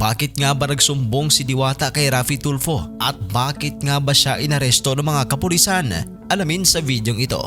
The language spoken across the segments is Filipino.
Bakit nga ba nagsumbong si Diwata kay Raffy Tulfo? At bakit nga ba siya inaresto ng mga kapulisan? Alamin sa videong ito.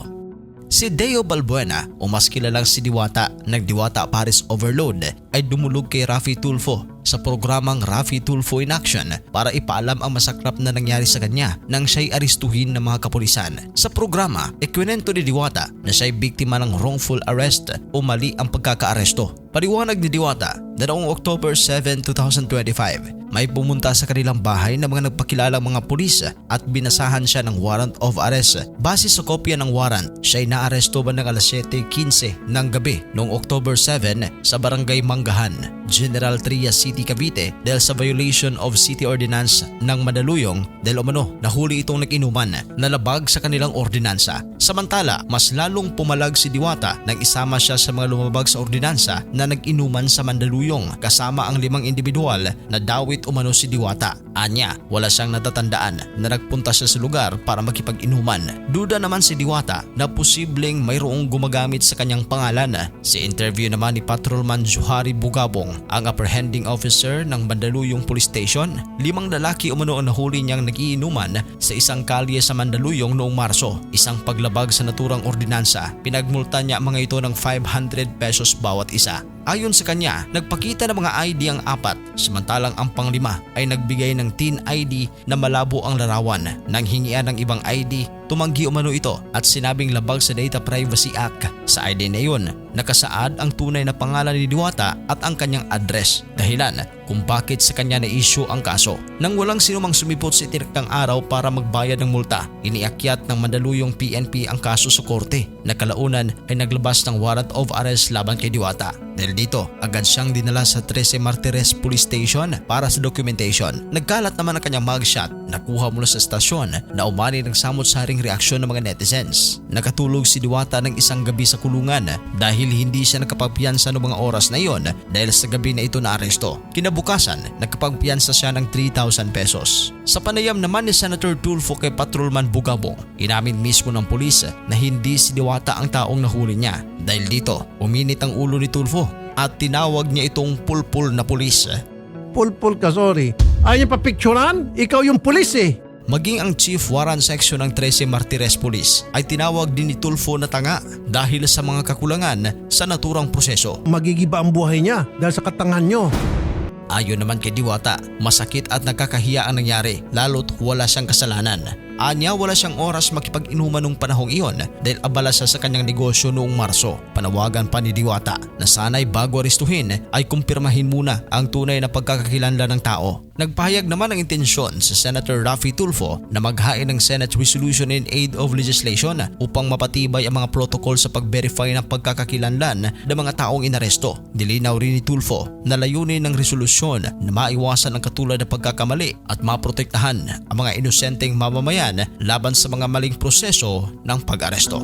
Si Deo Balbuena o mas kilalang si Diwata ng Diwata Paris Overload ay dumulog kay Raffy Tulfo sa programang Raffy Tulfo in Action para ipaalam ang masaklap na nangyari sa kanya nang siya'y aristuhin ng mga kapulisan. Sa programa, ikwinento ni Diwata na siya'y biktima ng wrongful arrest o mali ang pagkakaaresto. Paliwanag ni Diwata na noong October 7, 2025, may pumunta sa kanilang bahay na mga nagpakilalang mga pulis at binasahan siya ng warrant of arrest. Base sa kopya ng warrant, siya'y naaresto ba ng alas 7:15 ng gabi noong October 7 sa Barangay Manggahan, General Trias City, Cavite dahil sa violation of City Ordinance ng Mandaluyong dahil umano nahuli itong nag-inuman na labag sa kanilang ordinansa. Samantala, mas lalong pumalag si Diwata nang isama siya sa mga lumabag sa ordinansa na nag-inuman sa Mandaluyong kasama ang 5 individual na dawit umano si Diwata. Anya, wala siyang natatandaan na nagpunta siya sa lugar para makipag-inuman. Duda naman si Diwata na posibleng mayroong gumagamit sa kanyang pangalan. Sa interview naman ni Patrolman Johari Bugabong, ang apprehending officer ng Mandaluyong Police Station, 5 lalaki umano ang nahuli niyang nag-iinuman sa isang kalye sa Mandaluyong noong Marso. Isang paglabag sa naturang ordinansa, pinagmulta niya mga ito ng 500 pesos bawat isa. Ayon sa kanya, nagpakita ng mga ID ang 4, samantalang ang pang-5 ay nagbigay ng teen ID na malabo ang larawan. Nang hingian ng ibang ID, tumanggi umano ito at sinabing labag sa Data Privacy Act. Sa ID na iyon, nakasaad ang tunay na pangalan ni Diwata at ang kanyang address, dahilan kung bakit sa kanya na-issue ang kaso. Nang walang sinumang sumipot sa itinakdang araw para magbayad ng multa, iniakyat ng Mandaluyong PNP ang kaso sa korte. Nakalaunan ay naglabas ng warrant of arrest laban kay Diwata. Dahil dito, agad siyang dinala sa 13 Martires Police Station para sa documentation. Nagkalat naman ang kanyang mugshot nakuha mula sa estasyon na umani ng samot-saring reaksyon ng mga netizens. Nakatulog si Diwata ng isang gabi sa kulungan dahil hindi siya nakapagpiyansa ng mga oras na iyon dahil sa gabi na ito naaresto. Kinabukasan, nakapagpiyansa siya ng 3,000 pesos. Sa panayam naman ni Senator Tulfo kay Patrolman Bugabong, inamin mismo ng pulis na hindi si Diwata ang taong nahuli niya. Dahil dito, uminit ang ulo ni Tulfo at tinawag niya itong pulpul na pulis. Pulpul ka, sorry. Ayaw niya papicturan? Ikaw yung pulis eh. Maging ang Chief Warrant Section ng 13 Martires Police ay tinawag din ni Tulfo na tanga dahil sa mga kakulangan sa naturang proseso. Magigiba ang buhay niya dahil sa katangahan nyo. Ayon naman kay Diwata, masakit at nakakahiya ang nangyari lalo't wala siyang kasalanan. Anya, wala siyang oras makipag-inuman nung panahong iyon dahil abala siya sa kanyang negosyo noong Marso. Panawagan pa ni Diwata na sana'y bago aristuhin ay kumpirmahin muna ang tunay na pagkakakilanlan ng tao. Nagpahayag naman ng intensyon sa Senator Raffy Tulfo na maghain ng Senate Resolution in Aid of Legislation upang mapatibay ang mga protocol sa pag-verify ng pagkakakilanlan ng mga taong inaresto. Dilinaw rin ni Tulfo na layunin ng resolusyon na maiwasan ang katulad na pagkakamali at maprotektahan ang mga inosenteng mamamayan laban sa mga maling proseso ng pag-aresto.